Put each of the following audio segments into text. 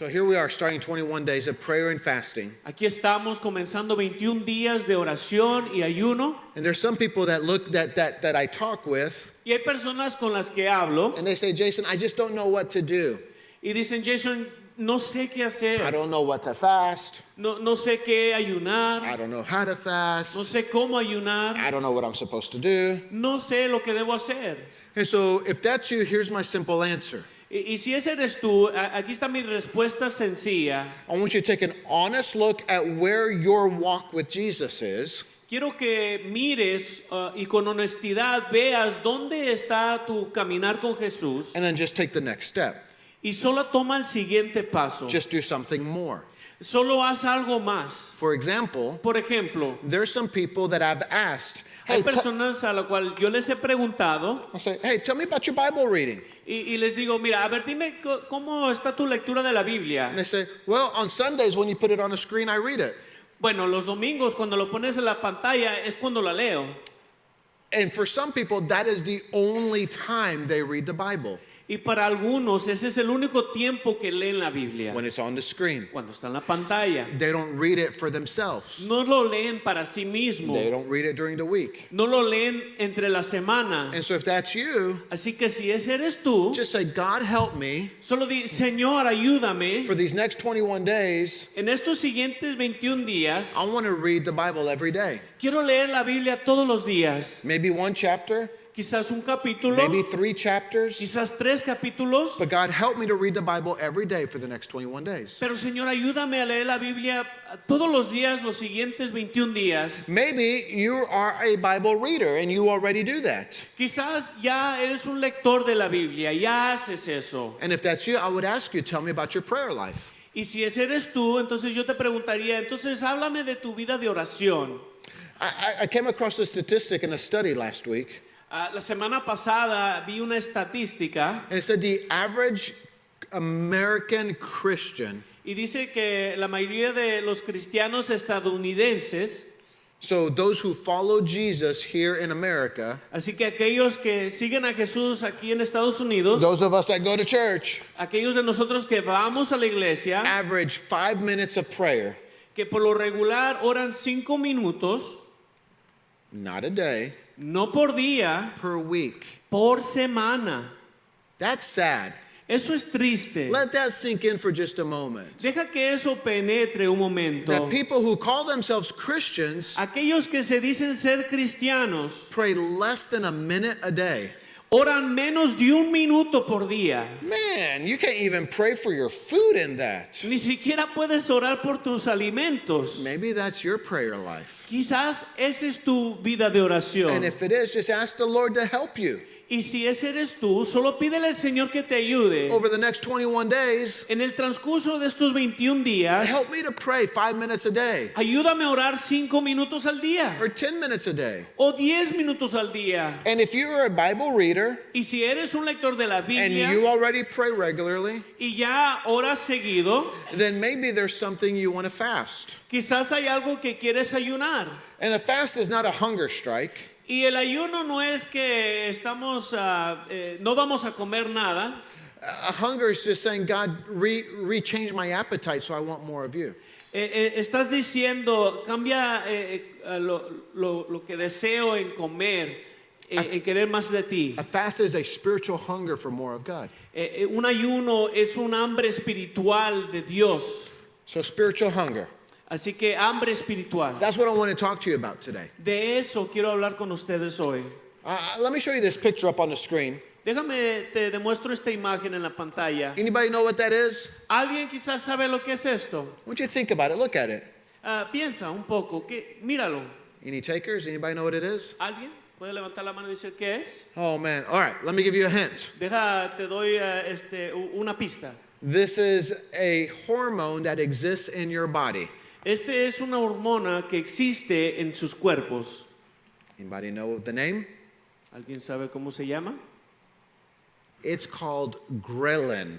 So here we are starting 21 days of prayer and fasting. Aquí estamos comenzando 21 días de oración y ayuno. And there's some people that I talk with, Y hay personas con las que hablo and they say, Jason, I just don't know what to do. y dicen, Jason, no sé qué hacer. I don't know what to fast. No sé qué ayunar. I don't know how to fast. No sé cómo ayunar. I don't know what I'm supposed to do. No sé lo que debo hacer. And so if that's you, here's my simple answer. Y si ese eres tú, aquí está mi respuesta sencilla. I want you to take an honest look at where your walk with Jesus is. Quiero que mires y con honestidad veas dónde está tu caminar con Jesús And then just take the next step. y solo toma el siguiente paso. Just do something more. Solo haz algo más. For example, Por ejemplo, there's some people that I've asked, hay hey, personas a las cuales yo les he preguntado I'll say, hey, tell me about your Bible reading. y les digo, mira, a ver, dime cómo está tu lectura de la Biblia. And they say, well, on Sundays when you put it on a screen, I read it. Bueno, los domingos cuando lo pones en la pantalla es cuando la leo. And for some people, that is the only time they read the Bible, Y para algunos ese es el único tiempo que leen la Biblia, when it's on the screen. cuando está en la pantalla. They don't read it for themselves. No lo leen para sí mismo, They don't read it during the week. no lo leen entre la semana. And so if that's you, Así que si ese eres tú, just say, God help me solo di, Señor, ayúdame. for these next 21 days. En estos siguientes 21 días, I want to read the Bible every day. quiero leer la Biblia todos los días. Maybe one chapter, Quizás un capítulo, maybe 3 chapters. quizás 3 capítulos. But God help me to read the Bible every day for the next 21 days. Pero Señor, ayúdame a leer la Biblia todos los días, los siguientes 21 días. Maybe you are a Bible reader and you already do that. Quizás ya eres un lector de la Biblia, ya haces eso. And if that's you, I would ask you, tell me about your prayer life. Y si ese eres tú, entonces yo te preguntaría, entonces háblame de tu vida de oración. I came across a statistic in a study last week. La semana pasada vi una estadística And it said the average American Christian, y dice que la mayoría de los cristianos estadounidenses, so those who follow Jesus here in America, así que aquellos que siguen a Jesús aquí en Estados Unidos, those of us that go to church, aquellos de nosotros que vamos a la iglesia, average 5 minutes of prayer, que por lo regular oran 5 minutos, not a day, no por día, per week. por semana. That's sad. Eso es triste. Let that sink in for just a moment. Deja que eso penetre un momento. That people who call themselves Christians Aquellos que se dicen ser cristianos pray less than a minute a day. oran menos de 1 minuto por día. Man, you can't even pray for your food in that. Ni siquiera puedes orar por tus alimentos. Maybe that's your prayer life. Quizás esa es tu vida de And oración. if it is, just ask the Lord to help you. Y si ese eres tú, solo pídele al Señor que te ayude. Over the next 21 days, En el transcurso de estos 21 días, help me to pray 5 minutes a day ayúdame a orar 5 minutos al día. or 10 minutes a day. O 10 minutos al día. And if you're a Bible reader Y si eres un lector de la and Biblia you already pray regularly, y ya oras seguido, then maybe there's something you want to fast. quizás hay algo que quieres ayunar. And a fast is not a hunger strike. Y el ayuno no es que estamos, no vamos a comer nada. A hunger is just saying, God, rechange my appetite so I want more of you. Estás diciendo, cambia lo que deseo en comer, en querer más de ti. A fast is a spiritual hunger for more of God. Un ayuno es un hambre espiritual de Dios. So spiritual hunger. Así que hambre espiritual. That's what I want to talk to you about today. De eso quiero hablar con ustedes hoy. Let me show you this picture up on the screen. Déjame, te demuestro esta imagen en la pantalla. Anybody know what that is? ¿Alguien quizás sabe lo que es esto? I want you to think about it. Look at it. Piensa un poco, míralo. Any takers? Anybody know what it is? ¿Alguien puede levantar la mano y decir qué es? Oh, man. All right. Let me give you a hint. Te doy una pista. This is a hormone that exists in your body. Este es una hormona que existe en sus cuerpos. Anybody know the name? ¿Alguien sabe cómo se llama? It's called ghrelin.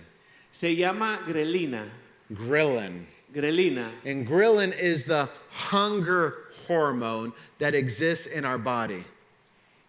Se llama grelina. Ghrelin. Grelina. And ghrelin is the hunger hormone that exists in our body.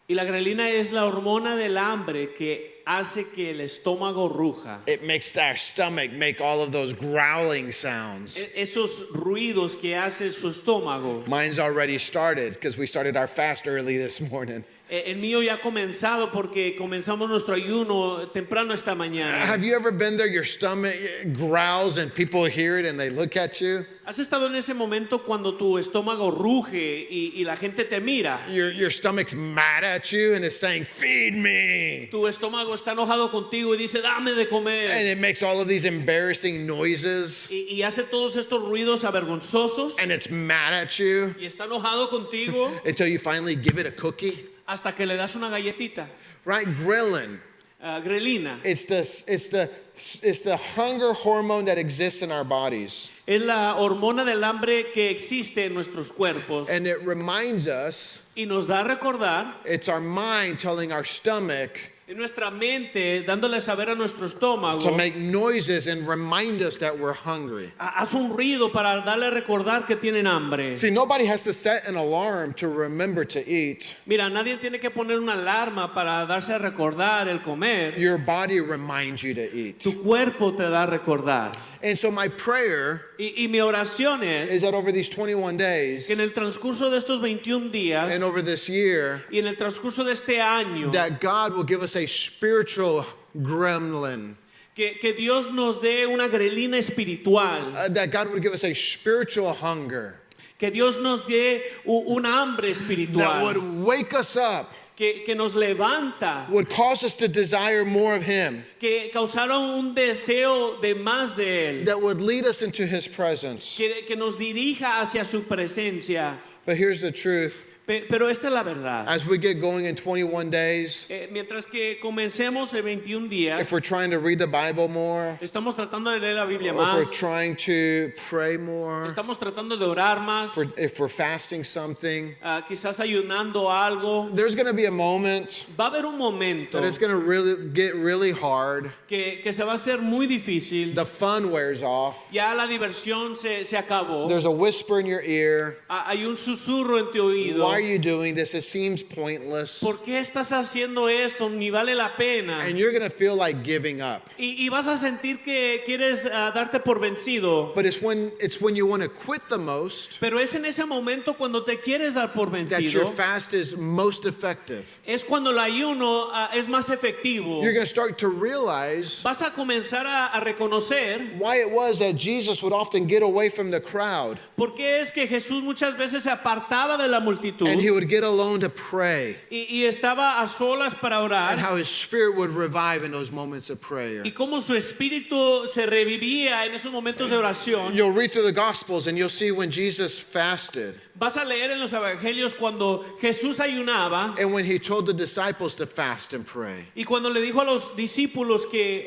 Y la grelina es la hormona del hambre que hace que el estómago ruja. It makes our stomach make all of those growling sounds. Esos ruidos que hace su estómago. Mine's already started because we started our fast early this morning. El mío ya ha comenzado porque comenzamos nuestro ayuno temprano esta mañana. Have you ever been there? Your stomach growls and people hear it and they look at you. ¿Has estado en ese momento cuando tu estómago ruge y la gente te mira? Your stomach's mad at you and it's saying, "Feed me." Tu estómago está enojado contigo y dice, dame de And comer. it makes all of these embarrassing noises Y hace todos estos ruidos avergonzosos and it's mad at you y está enojado contigo until you finally give it a cookie. hasta que le das una galletita. Right? Ghrelin. Grelina. It's the hunger hormone that exists in our bodies. Es la hormona del hambre que existe en nuestros cuerpos And it reminds us, y nos da a recordar it's our mind telling our stomach en nuestra mente, dándole a saber a nuestro estómago, to make noises and remind us that we're hungry. haz un ruido para darle a recordar que tienen hambre. See, nobody has to set an alarm to remember to eat. Mira, nadie tiene que poner una alarma para darse a recordar el comer. Your body reminds you to eat. Tu cuerpo te da a recordar. And so my prayer Y mi oración es is that over these 21 days que en el transcurso de estos 21 días and over this year, y en el transcurso de este año, that God will give us a spiritual gremlin. que Dios nos dé una grelina espiritual, That God would give us a spiritual hunger que Dios nos dé un hambre that espiritual, would wake us up, que nos levanta, would cause us to desire more of Him, que causaron un deseo de más de Él, that would lead us into His presence. que nos dirija hacia su presencia. But here's the truth. Pero esta es la verdad. As we get going in 21 days, Mientras que comencemos en 21 días, if we're trying to read the Bible more, estamos tratando de leer la Biblia or if más, we're trying to pray more, estamos tratando de orar más, if we're fasting something, quizás ayunando algo, there's going to be a moment va a haber un momento that it's going to really get really hard. que se va a hacer muy difícil. The fun wears off. Ya la diversión se acabó. There's a whisper in your ear. Hay un susurro en tu oído. Why are you doing this? It seems pointless. ¿Por qué estás haciendo esto? Ni vale la pena. And you're going to feel like giving up. Y vas a sentir que quieres darte por vencido. But it's when you want to quit the most Pero es en ese momento cuando te quieres dar por that your vencido. fast is most effective. Es cuando el ayuno es más efectivo. You're going to start to realize Vas a comenzar a reconocer why it was that Jesus would often get away from the crowd por qué es que Jesús muchas veces se apartaba de la multitud and he would get alone to pray, y estaba a solas para and orar, how his spirit would revive in those moments of prayer. y cómo su espíritu se revivía en esos momentos de oración. You'll read through the Gospels and you'll see when Jesus fasted Vas a leer en los evangelios cuando Jesús ayunaba and when he told the disciples to fast and pray. y cuando le dijo a los discípulos que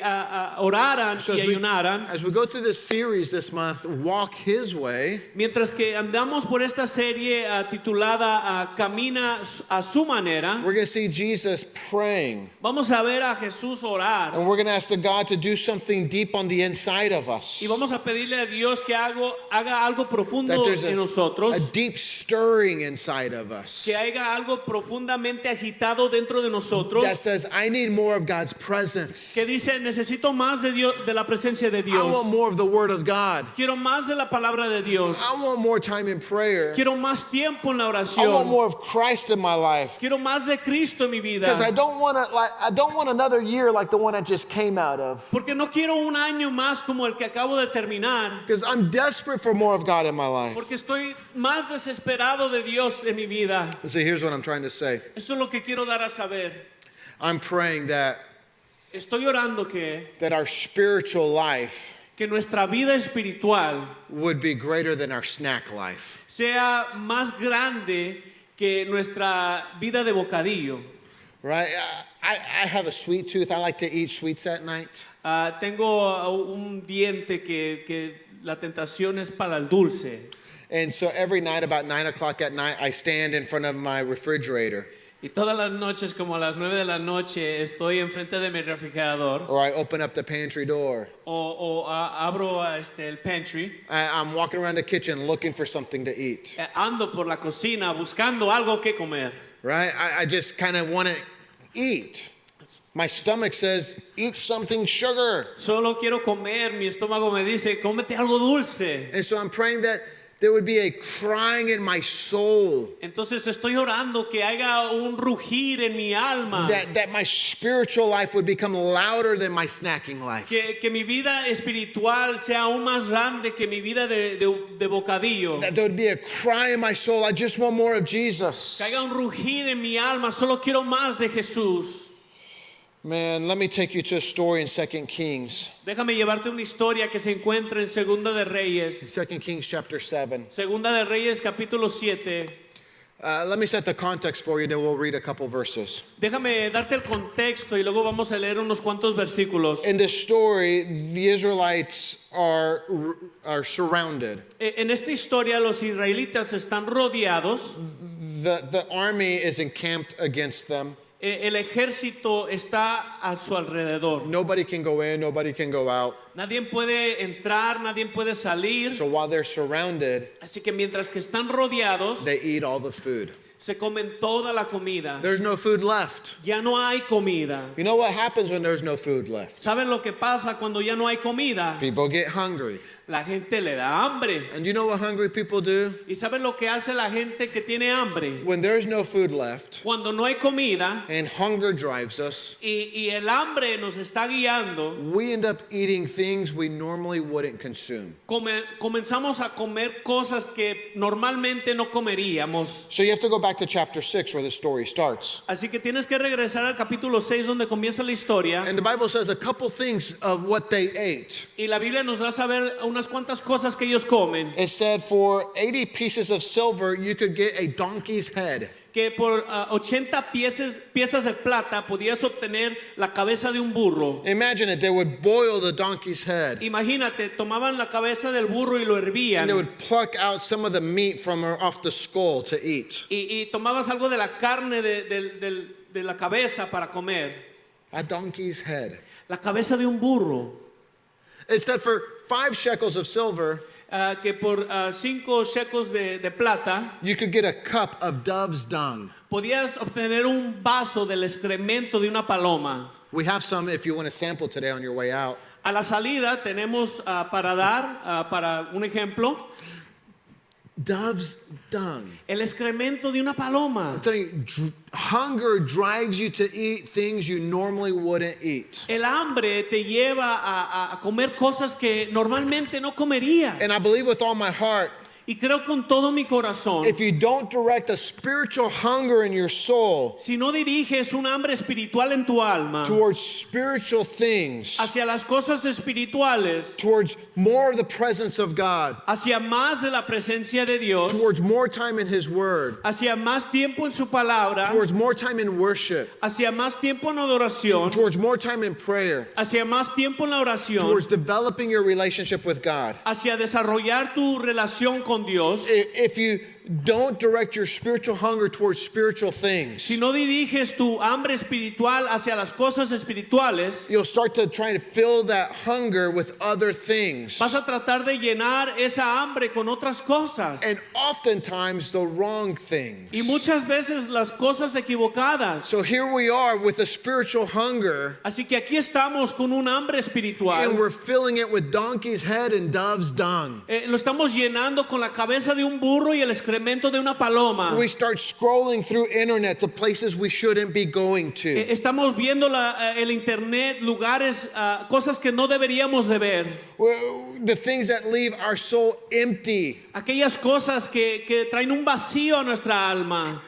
oraran So y ayunaran. as we go through this series this month, Walk His Way, Mientras que andamos por esta serie titulada Camina a su manera, we're going to see Jesus praying. vamos a ver a Jesús orar And we're going to ask the God to do something deep on the inside of us. y vamos a pedirle a Dios que haga algo profundo That there's en nosotros, a deep stirring inside of us que haga algo profundamente agitado dentro de nosotros, that says, I need more of God's presence. que dice, necesito más de Dios, de la presencia de I want Dios. more of the Word of God. Quiero más de la palabra de Dios. I want more time in prayer. Quiero más tiempo en la I want oración. more of Christ in my life. Quiero más de Cristo en mi vida. Because I don't want another year like the one I just came out of. Porque no quiero un año más como el que acabo de terminar. Because I'm desperate for more of God in my life. Porque estoy más desesperado de Dios en mi vida. And so here's what I'm trying to say. Esto es lo que quiero dar a saber. I'm praying that Estoy orando que our spiritual life nuestra vida espiritual would be greater than our snack life. sea más grande que nuestra vida de bocadillo. Right? I have a sweet tooth. I like to eat sweets at night. Tengo un diente que la tentación es para el dulce. And so every night about 9 o'clock at night, I stand in front of my refrigerator. Y todas las noches, como a las 9 de la noche, estoy enfrente de mi refrigerador Or I open up the pantry door. o abro el pantry. I'm walking around the kitchen looking for something to eat. Ando por la cocina buscando algo que comer. Right? I just kind of want to eat. My stomach says, eat something sugar. Solo quiero comer, mi estómago me dice, cómete algo dulce. And so I'm praying that there would be a crying in my soul, Entonces estoy orando que haya un rugir en mi alma. that my spiritual life would become louder than my snacking life. Que mi vida espiritual sea aún más grande que mi vida de bocadillo. That there would be a cry in my soul, I just want more of Jesus. Que haya un rugir en mi alma, solo quiero más de Jesús. Man, let me take you to a story in 2 Kings. Déjame llevarte una historia que se encuentra en Segunda de Reyes. 2 Kings chapter 7. Segunda de Reyes capítulo 7. Let me set the context for you, then we'll read a couple verses. Déjame darte el contexto y luego vamos a leer unos cuantos versículos. In this story, the Israelites are surrounded. En esta historia los israelitas están rodeados. The army is encamped against them. El ejército está a su alrededor. Nobody can go in, nobody can go out. Nadie puede entrar, nadie puede salir. So while they're surrounded, Así que mientras que están rodeados, they eat all the food. se comen toda la comida. There's no food left. Ya no hay comida. You know what happens when there's no food left? ¿Saben lo que pasa cuando ya no hay comida? People get hungry. La gente le da hambre. And you know what hungry people do? ¿Y saben lo que hace la gente que tiene hambre? When there's no food left Cuando no hay comida and hunger drives us, y el hambre nos está guiando, we end up eating things we normally wouldn't consume. comenzamos a comer cosas que normalmente no comeríamos. So you have to go back to chapter 6 where the story starts. Así que tienes que regresar al capítulo 6 donde comienza la historia. And the Bible says a couple things of what they ate. Y la Biblia nos da a saber unas cuantas cosas que ellos comen. It said for 80 pieces of silver, you could get a donkey's head. Que por 80 piezas de plata podías obtener la cabeza de un burro. Imagine it, they would boil the donkey's head. Imagínate, tomaban la cabeza del burro y lo And hervían. they would pluck out some of the meat from off the skull to eat. Y tomabas algo de la carne de la cabeza para comer. A donkey's head. La cabeza de un burro. It said for 5 shekels of silver, Que por 5 shekels de plata you could get a cup of dove's dung. podías obtener un vaso del excremento de una paloma. We have some if you want to sample today on your way out. A la salida tenemos para dar, para un ejemplo, Dove's dung. el excremento de una paloma. I'm telling you, hunger drives you to eat things you normally wouldn't eat. El hambre te lleva a comer cosas que normalmente no comerías. And I believe with all my heart, Y creo con todo mi corazón, if you don't direct a spiritual hunger in your soul si no diriges un hambre espiritual en tu alma towards spiritual things, hacia las cosas espirituales, towards more of the presence of God, hacia más de la presencia de Dios, towards more time in His Word, hacia más tiempo en su palabra, towards more time in worship, hacia más tiempo en adoración, towards more time in prayer, hacia más tiempo en la oración, towards developing your relationship with God. hacia desarrollar tu relación con Dios. If you don't direct your spiritual hunger towards spiritual things, Si no diriges tu hambre espiritual hacia las cosas espirituales, you'll start to try to fill that hunger with other things. vas a tratar de llenar esa hambre con otras cosas. And oftentimes the wrong things. Y muchas veces las cosas equivocadas. So here we are with a spiritual hunger, Así que aquí estamos con un hambre and espiritual. we're filling it with donkey's head and dove's dung. Lo estamos llenando con la cabeza de un burro y el excremento de una paloma. We start scrolling through internet to places we shouldn't be going to. Estamos viendo el internet, lugares, cosas que no deberíamos de ver. The things that leave our soul empty. Aquellas cosas que traen un vacío a nuestra alma.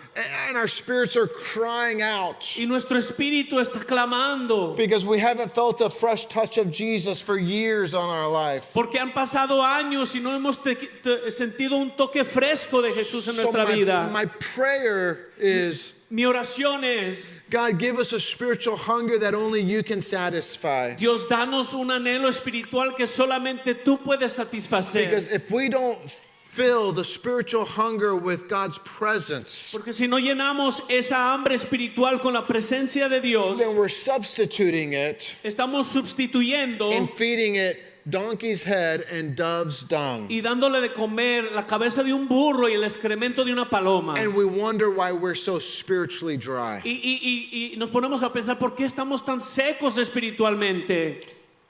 And our spirits are crying out Y nuestro espíritu está clamando. because we haven't felt a fresh touch of Jesus for years on our life. Porque han pasado años y no hemos sentido un toque fresco de Jesús en nuestra vida. my prayer is, Mi oración es, God, give us a spiritual hunger that only you can satisfy. Dios, danos un anhelo espiritual que solamente tú puedes satisfacer. Because if we don't fill the spiritual hunger with God's presence, Porque si no llenamos esa hambre espiritual con la presencia de Dios, then we're substituting it estamos sustituyendo and feeding it donkey's head and dove's dung. y dándole de comer la cabeza de un burro y el excremento de una paloma. And we wonder why we're so spiritually dry. Y nos ponemos a pensar, ¿por qué estamos tan secos espiritualmente?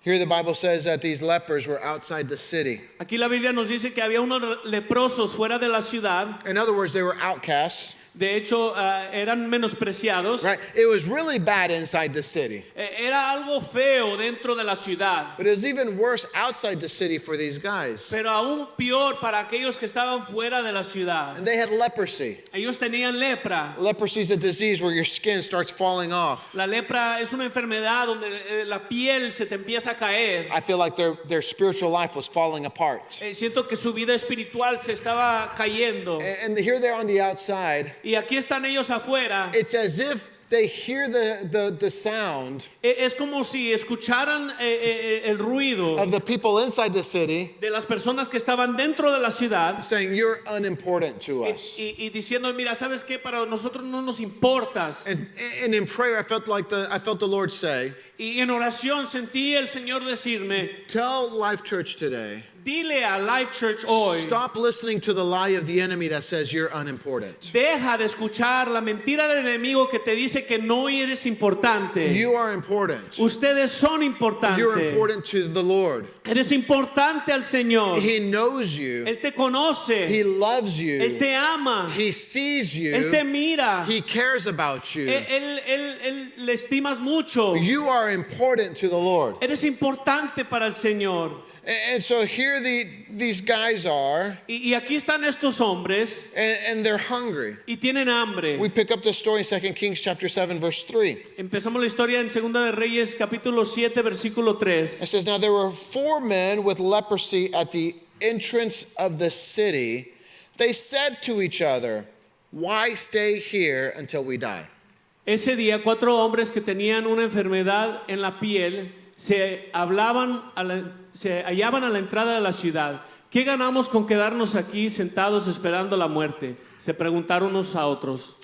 Here the Bible says that these lepers were outside the city. Aquí la Biblia nos dice que había unos leprosos fuera de la ciudad. In other words, they were outcasts. De hecho, eran menospreciados. Right? It was really bad inside the city. Era algo feo dentro de la ciudad. But it was even worse outside the city for these guys. Pero aún peor para aquellos que estaban fuera de la ciudad. And they had leprosy. Ellos tenían lepra. Leprosy is a disease where your skin starts falling off. La lepra es una enfermedad donde la piel se te empieza a caer. I feel like their spiritual life was falling apart. Siento que su vida espiritual se estaba cayendo. And here they're on the outside. Y aquí están ellos afuera. It's as if they hear the sound Es como si escucharan el ruido of the people inside the city de las personas que estaban dentro de la ciudad saying, "You're unimportant to us." y diciendo, mira, ¿sabes qué? Para nosotros no nos importas. And in prayer, I felt the Lord say, Y en oración sentí el Señor decirme, "Tell Life Church today, dile a Life Church hoy, stop listening to the lie of the enemy that says you're unimportant. deja de escuchar la mentira del enemigo que te dice que no eres importante. You are important. Ustedes son importantes. You're important to the Lord. Eres importante al Señor. He knows you. Él te conoce. He loves Él you. te ama. He sees Él te you. mira. He cares about you. Él le estimas mucho. You are important to the Lord." Eres importante para el Señor. And so here these guys are, Y aquí están estos hombres and they're hungry. y tienen hambre. We pick up the story in 2 Kings chapter 7, verse 3. Empezamos la historia en Segunda de Reyes capítulo 7 versículo 3. It says, "Now there were 4 men with leprosy at the entrance of the city. They said to each other, 'Why stay here until we die?'" Ese día 4 hombres que tenían una enfermedad en la piel se hallaban a la entrada de la ciudad. ¿Qué ganamos con quedarnos aquí sentados esperando la muerte? Se preguntaron unos a otros.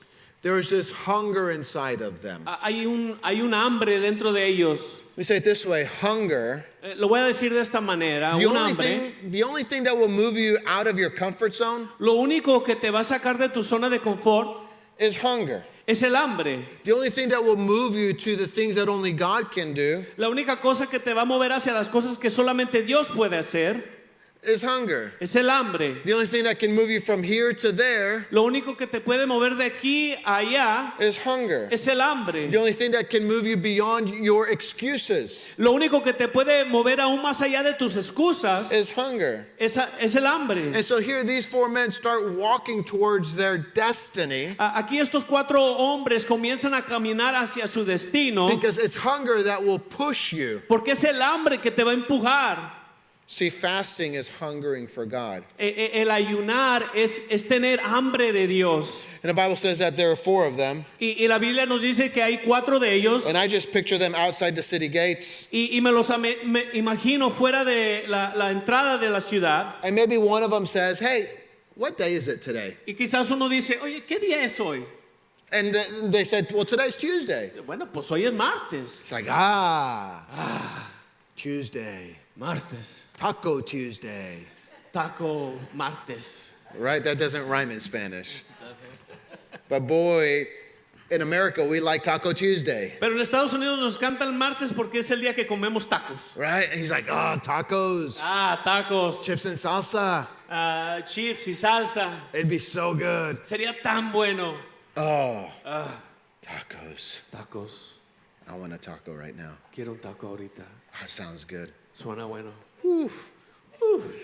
There was this hunger inside of them. Hay un hambre dentro de ellos. Let me say it this way, hunger. Lo voy a decir de esta manera, The un only hambre. thing that will move you out of your comfort zone Lo único que te va a sacar de tu zona de confort is hunger. es el hambre. The only thing that will move you to the things that only God can do La única cosa que te va a mover hacia las cosas que solamente Dios puede hacer is hunger. es el hambre. The only thing that can move you from here to there Lo único que te puede mover de aquí a allá is hunger. es el hambre. The only thing that can move you beyond your excuses Lo único que te puede mover aún más allá de tus excusas is hunger. es el hambre. And so here these 4 men start walking towards their destiny Aquí estos 4 hombres comienzan a caminar hacia su destino because it's hunger that will push you. porque es el hambre que te va a empujar. See, fasting is hungering for God. El ayunar es tener hambre de Dios. And the Bible says that there are 4 of them. Y la Biblia nos dice que hay 4 de ellos. And I just picture them outside the city gates. Y me imagino fuera de la entrada de la ciudad. And maybe one of them says, "Hey, what day is it today?" Y quizás uno dice, oye, ¿qué día es hoy? And they said, "Well, today's Tuesday." Bueno, pues hoy es martes. It's like, Tuesday. Martes. Taco Tuesday. Taco martes. Right? That doesn't rhyme in Spanish. But boy, in America, we like Taco Tuesday. Pero en Estados Unidos nos canta el martes porque es el día que comemos tacos. Right? And he's like, tacos. Tacos. Chips and salsa. Chips y salsa. It'd be so good. Sería tan bueno. Tacos. Tacos. I want a taco right now. Quiero un taco ahorita. That sounds good. Suena bueno.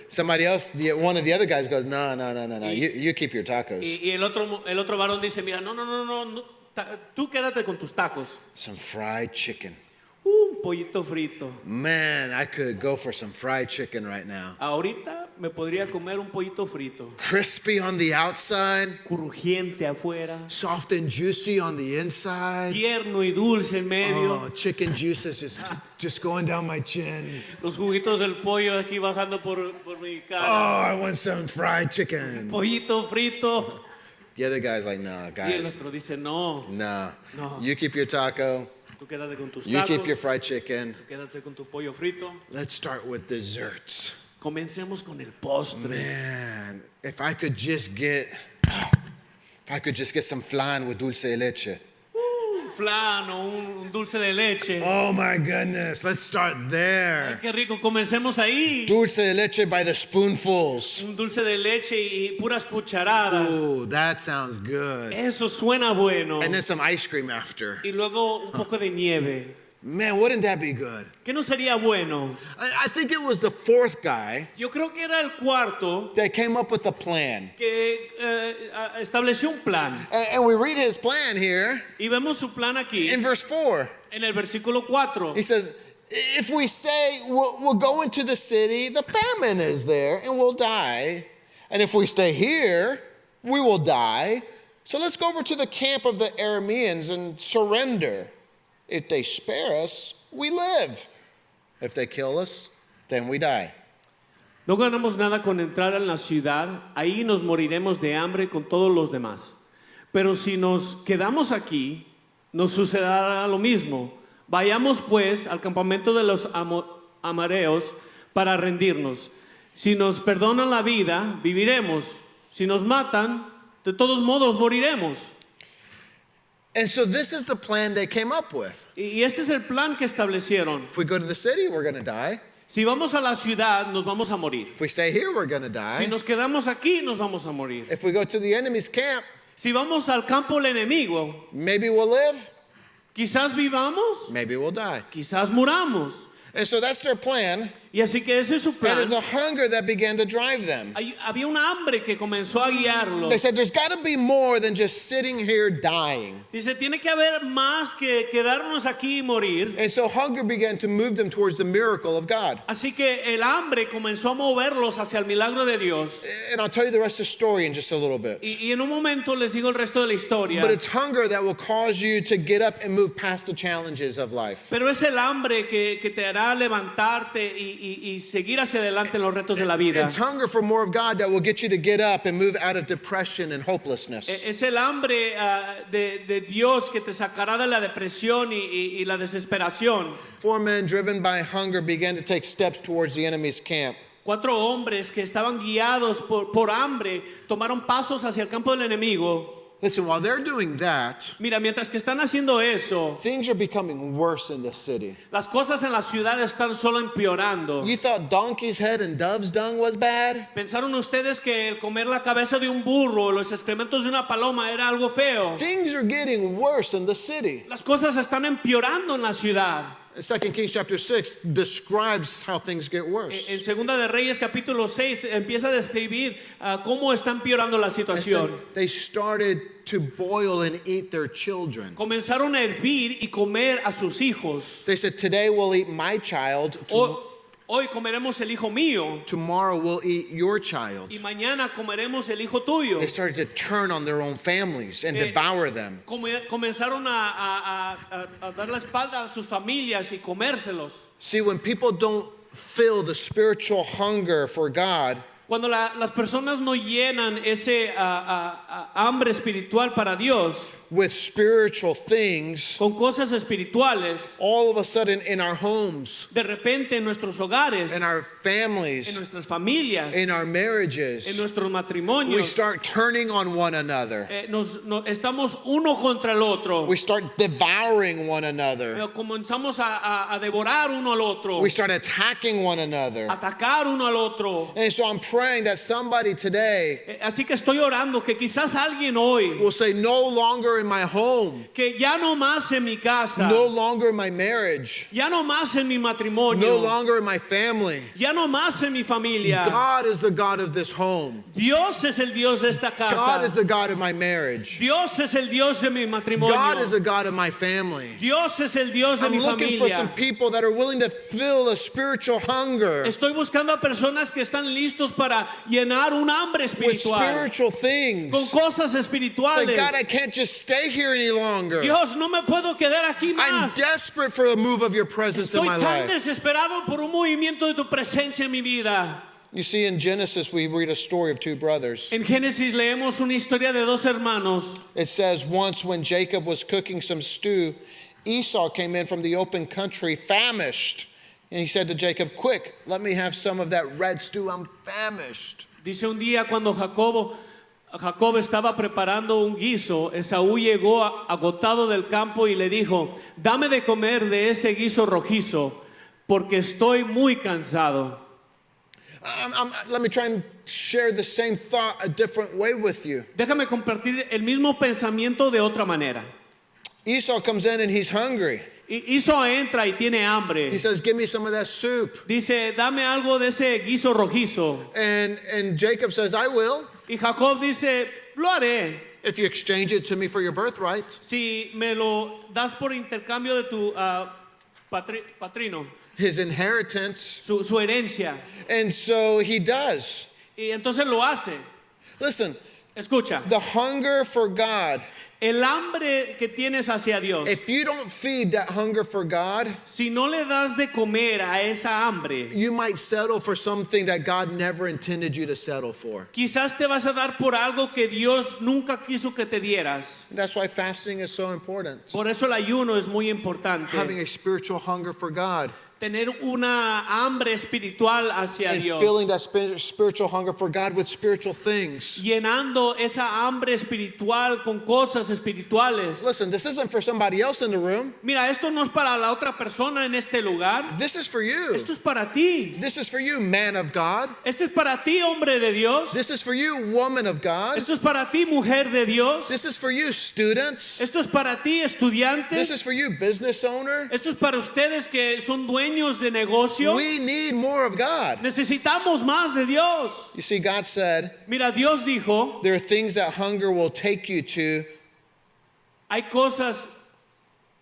Somebody else, one of the other guys goes, no. You keep your tacos. Y el otro varón dice, mira, no. Tú quédate con tus tacos. Some fried chicken. Un pollito frito. Man, I could go for some fried chicken right now. Ahorita me podría comer un pollito frito. Crispy on the outside. Crujiente afuera. Soft and juicy on the inside. Tierno y dulce en medio. Chicken juices just going down my chin. Los juguitos del pollo aquí bajando por mi cara. I want some fried chicken. Pollito frito. The other guy's like, no, Y el guys. otro dice, no. No. You keep your taco. Tú quédate con tus You keep tacos. your fried chicken. Tú quédate con tu pollo frito. Let's start with desserts. Comencemos con el postre. Man, if I could just get some flan with dulce de leche. Un flan o un dulce de leche. Oh my goodness, let's start Ay, there. qué rico, comencemos ahí. Dulce de leche by the spoonfuls. Un dulce de leche y puras cucharadas. Ooh, that sounds good. Eso suena bueno. And then some ice cream after. Y luego un poco de nieve. Man, wouldn't that be good? ¿Qué no sería bueno? I think it was the fourth guy Yo creo que era el cuarto that came up with a plan. que estableció un plan. And we read his plan here Y vemos su plan aquí in verse 4. en el versículo 4. He says, if we say we'll go into the city, the famine is there and we'll die. And if we stay here, we will die. So let's go over to the camp of the Arameans and surrender. If they spare us, we live. If they kill us, then we die. No ganamos nada con entrar en la ciudad, ahí nos moriremos de hambre con todos los demás. Pero si nos quedamos aquí, nos sucederá lo mismo. Vayamos pues al campamento de los amareos para rendirnos. Si nos perdonan la vida, viviremos. Si nos matan, de todos modos moriremos. And so this is the plan they came up with. Y este es el plan que establecieron. If we go to the city, we're going to die. Si vamos a la ciudad, nos vamos a morir. If we stay here, we're going to Si die. nos quedamos aquí, nos vamos a morir. If we go to the enemy's camp, Si vamos al campo del enemigo, maybe we'll live, quizás vivamos, maybe we'll die. quizás muramos. And so that's their plan. Y así que ese es su And plan. it's a hunger that began to drive them. Había un hambre que comenzó a guiarlo. They said, there's got to be more than just sitting here dying. Dice, tiene que haber más que quedarnos aquí y morir. And so hunger began to move them towards the miracle of God. Así que el hambre comenzó a moverlos hacia el milagro de Dios. And I'll tell you the rest of the story in just a little bit. Y en un momento les digo el resto de la historia. But it's hunger that will cause you to get up and move past the challenges of life. Pero es el hambre que te hará levantarte y seguir hacia adelante en los retos de la vida. It's hunger for more of God that will get you to get up and move out of depression and hopelessness. Es el hambre de Dios que te sacará de la depresión y la desesperación. 4 men driven by hunger began to take steps towards the enemy's camp. 4 hombres que estaban guiados por hambre tomaron pasos hacia el campo del enemigo. Listen, while they're doing that, Mira, mientras que están haciendo eso, things are becoming worse in the city. las cosas en la ciudad están solo empeorando. You thought donkey's head and dove's dung was bad? ¿Pensaron ustedes que el comer la cabeza de un burro o los excrementos de una paloma era algo feo? Things are getting worse in the city. Las cosas están empeorando en la ciudad. 2 Kings chapter 6 describes how things get worse. En Segunda de Reyes capítulo 6 empieza a describir cómo está empeorando la It said situación. they started to boil and eat their children. Comenzaron a hervir y comer a sus hijos. They said, today we'll eat my child, Hoy comeremos el hijo mío tomorrow we'll eat your child. y mañana comeremos el hijo tuyo. They started to turn on their own families and devour them. Comenzaron a dar la espalda a sus familias y comérselos. See, when people don't feel the spiritual hunger for God, Cuando las personas no llenan ese hambre espiritual para Dios with spiritual things, con cosas espirituales, all of a sudden in our homes, de repente en nuestros hogares, in our en families, nuestras familias, in our en marriages, nuestros we matrimonios, start turning on one another. estamos uno contra el otro. We start devouring one another. Comenzamos a devorar uno al otro, We start attacking one another. atacar uno al otro. And so I'm praying that somebody today Así que estoy orando que quizás alguien hoy, will say, no longer in my home, que ya no más en mi casa, no longer in my marriage, ya no más en mi no matrimonio, longer in my family. ya no más en mi familia. God is the God of this home. Dios es el Dios de esta God is casa. the God of my marriage. Dios es el Dios de mi matrimonio. God is the God of my family. Dios es el Dios de I'm mi looking for some familia. people that are willing to fill a spiritual hunger Estoy buscando a personas que están listos para llenar un hambre with espiritual spiritual con things. cosas It's espirituales. like, God, I can't just stay here any longer. Dios, no me puedo quedar aquí I'm más. desperate for a move of your presence in Estoy my tan life. desesperado por un movimiento de tu presencia en mi vida. You see, in Genesis, we read a story of 2 brothers. En Génesis leemos una historia de 2 hermanos. It says, once when Jacob was cooking some stew, Esau came in from the open country famished. And he said to Jacob, quick, let me have some of that red stew. I'm famished. Dice un día cuando Jacob estaba preparando un guiso, Esaú llegó agotado del campo y le dijo, dame de comer de ese guiso rojizo, porque estoy muy cansado. Let me try and share the same thought a different way with you. Déjame compartir el mismo pensamiento de otra manera. Esau comes in and he's hungry. Esau entra y tiene hambre. He says, give me some of that soup. Dice, dame algo de ese guiso rojizo. And Jacob says, I will, Y Jacob dice, lo haré. if you exchange it to me for your birthright. Si me lo das por intercambio de tu patrino, His inheritance. su herencia. And so he does. Y entonces lo hace. Listen, Escucha, the hunger for God, el hambre que tienes hacia Dios, if you don't feed that hunger for God, si no le das de comer a esa hambre, you might settle for something that God never intended you to settle for. quizás te vas a dar por algo que Dios nunca quiso que te dieras. That's why fasting is so important. Por eso el ayuno es muy importante. Having a spiritual hunger for God Tener una hambre espiritual hacia and Dios. filling that spiritual hunger for God with spiritual things. Llenando esa hambre espiritual con cosas espirituales. Listen, this isn't for somebody else in the room. Mira, esto no es para la otra persona en este lugar. This is for you. Esto es para ti. This is for you, man of God. Esto es para ti, hombre de Dios. This is for you, woman of God. Esto es para ti, mujer de Dios. This is for you, students. Esto es para ti, This estudiantes. is for you, business owner. Esto es para ustedes que son dueños de negocio. We need more of God. Necesitamos más de Dios. You see, God said, Mira, Dios dijo, there are things that hunger will take you to hay cosas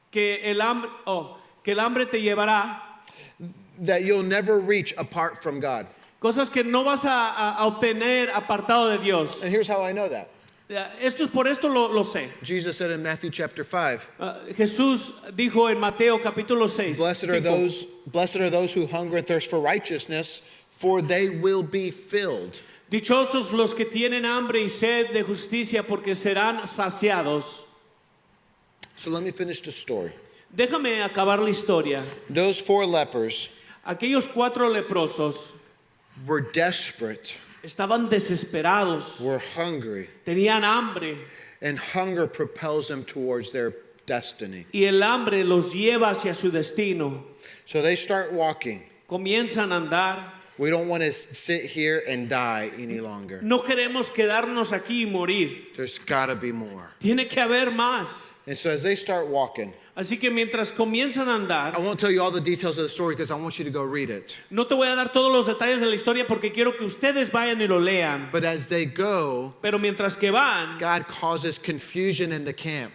que el hambre te llevará, that you'll never reach apart from God. cosas que no vas a obtener apartado de Dios. And here's how I know that. Esto es por esto lo sé. Jesus said in Matthew chapter 5, Jesús dijo en Mateo capítulo 6, blessed are those who hunger and thirst for righteousness, for they will be filled. dichosos los que tienen hambre y sed de justicia, porque serán saciados. So let me finish the story. Déjame acabar la historia. Those 4 lepers Aquellos 4 leprosos were desperate, estaban desesperados, were hungry, tenían hambre, and hunger propels them towards their destiny. y el hambre los lleva hacia su destino. So they start walking. Comienzan a andar. We don't want to sit here and die any longer. No queremos quedarnos aquí y morir. There's got to be more. Tiene que haber más. And so as they start walking, Así que mientras comienzan a andar, I won't tell you all the details of the story because I want you to go read it. no te voy a dar todos los detalles de la historia porque quiero que ustedes vayan y lo lean. But as they go, Pero mientras que van, God causes confusion in the camp.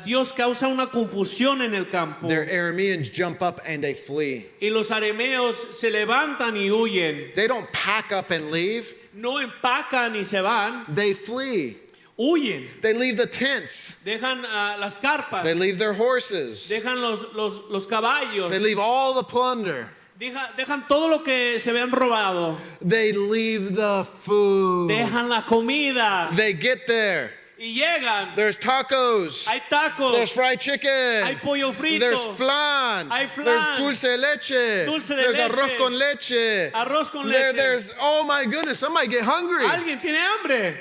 Dios causa una confusión en el campo. Their Arameans jump up and they flee. Y los arameos se levantan y huyen. They don't pack up and leave. No empacan y se van. They flee. Huyen. They leave the tents. Dejan las carpas. They leave their horses. Dejan los caballos. They leave all the plunder. Dejan todo lo que se habían robado. They leave the food. Dejan la comida. They get there. Y llegan. There's tacos. Hay tacos. There's fried chicken. Hay pollo frito. There's flan. Hay flan. There's dulce de leche. Dulce de There's leche. arroz con leche. Arroz con leche. There's, oh my goodness, somebody get hungry. Alguien tiene hambre.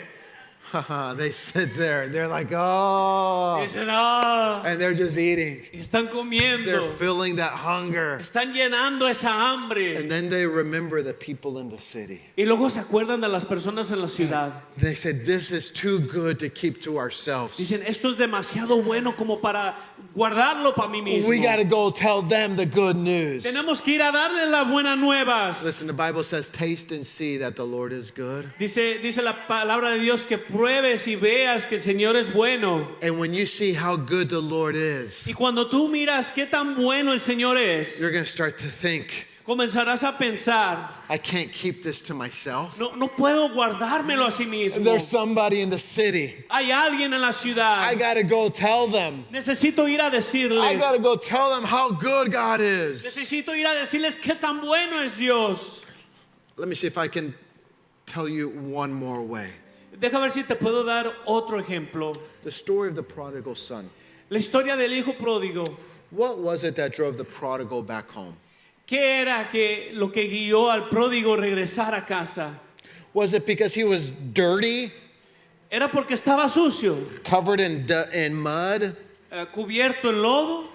They sit there. They're like, oh. Dicen, ah, And they're just eating. están comiendo. They're filling that hunger. Están llenando esa hambre. And then they remember the people in the city. Y luego se acuerdan de las personas en la ciudad. They said, this is too good to keep to ourselves. Dicen, esto es demasiado bueno como para guardarlo para mí mismo. We got to go tell them the good news. Tenemos que ir a darles las buenas nuevas. Listen, the Bible says, taste and see that the Lord is good. Dice la palabra de Dios que pruebes y veas que el Señor es bueno. And when you see how good the Lord is, Y cuando tú miras qué tan bueno el Señor es, you're going to start to think, comenzarás a pensar, I can't keep this to myself. no puedo guardármelo a sí mismo. There's somebody in the city. Hay alguien en la ciudad. I got to go tell them. Necesito ir a I decirles. got to go tell them how good God is. Necesito ir a decirles qué tan bueno es Dios. Let me see if I can tell you one more way. Deja ver si te puedo dar otro ejemplo. The story of the prodigal son. La historia del hijo pródigo. What was it that drove the prodigal back home? ¿Qué era lo que guió al pródigo regresar a casa? Was it because he was dirty, ¿Era porque estaba sucio, covered in mud? cubierto en lodo?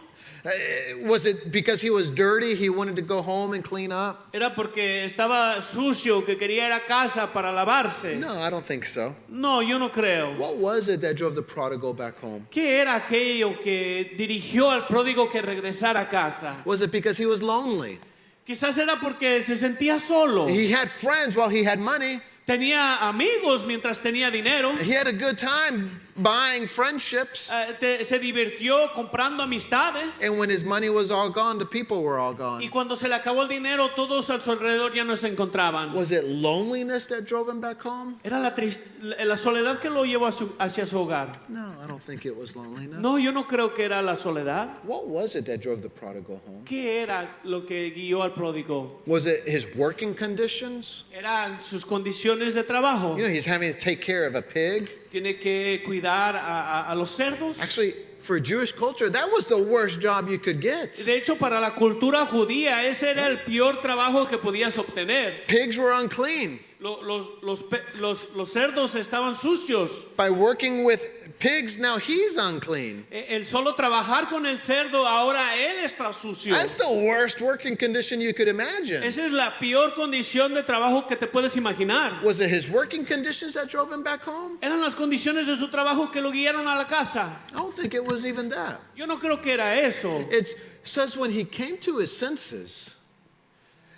Was it because he was dirty, he wanted to go home and clean up? ¿Era porque estaba sucio que quería ir a casa para lavarse? No, I don't think so. No, yo no creo. What was it that drove the prodigal back home? ¿Qué era aquello que dirigió al pródigo que regresara a casa? Was it because he was lonely? Quizás era porque se sentía solo. He had friends while he had money. Tenía amigos mientras tenía dinero. He had a good time buying friendships. Se divirtió comprando amistades. And when his money was all gone, the people were all gone. Y cuando se le acabó el dinero, todos a su alrededor ya no se encontraban. Was it loneliness that drove him back home? Era la soledad que lo llevó hacia su hogar. No, I don't think it was loneliness. No, yo no creo que era la soledad. What was it that drove the prodigal home? ¿Qué era lo que guió al pródigo? Was it his working conditions? Eran sus condiciones de trabajo. You know, he's having to take care of a pig. Tiene que cuidar a los cerdos. Actually, for Jewish culture, that was the worst job you could get. De hecho, para la cultura judía, ese era el peor trabajo que podías obtener. Pigs were unclean. Los cerdos estaban sucios. By working with pigs, now he's unclean. El solo trabajar con el cerdo, ahora él está sucio. That's the worst working condition you could imagine. Esa es la peor condición de trabajo que te puedes imaginar. Was it his working conditions that drove him back home? Eran las condiciones de su trabajo que lo guiaron a la casa. I don't think it was even that. Yo no creo que era eso. It says when he came to his senses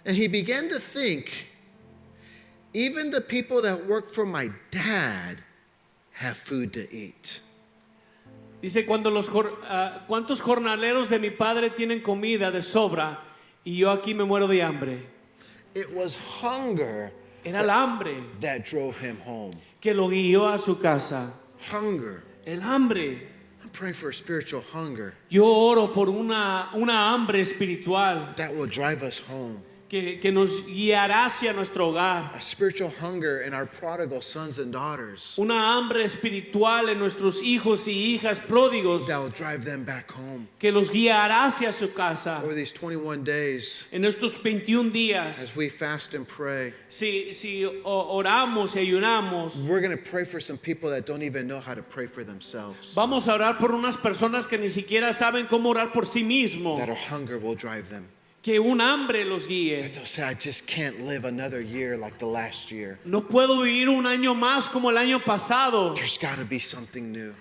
and he began to think, even the people that work for my dad have food to eat. Dice, ¿cuántos jornaleros de mi padre tienen comida de sobra y yo aquí me muero de hambre? It was hunger Era el hambre that drove him home. que lo guió a su casa. Hunger. El hambre. I'm praying for a spiritual hunger Yo oro por una hambre espiritual that will drive us home. que nos guiará hacia nuestro hogar. A spiritual hunger in our prodigal sons and daughters Una hambre espiritual en nuestros hijos y hijas pródigos that will drive them back home. que los guiará hacia su casa. Over these 21 days, En estos 21 días, as we fast and pray, si oramos y ayunamos, we're going to pray for some people that don't even know how to pray for themselves. vamos a orar por unas personas que ni siquiera saben cómo orar por sí mismos. That a hunger will drive them. Que un hambre los guíe. That they'll say, I just can't live another year like the last year. No puedo vivir un año más como el año pasado. There's got to be something new.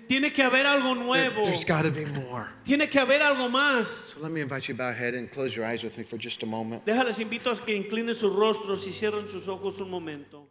Tiene que haber algo nuevo. There's got to be more. Tiene que haber algo más. So let me invite you to bow ahead and close your eyes with me for just a moment. Déjales invito a que inclinen sus rostros y cierren sus ojos un momento.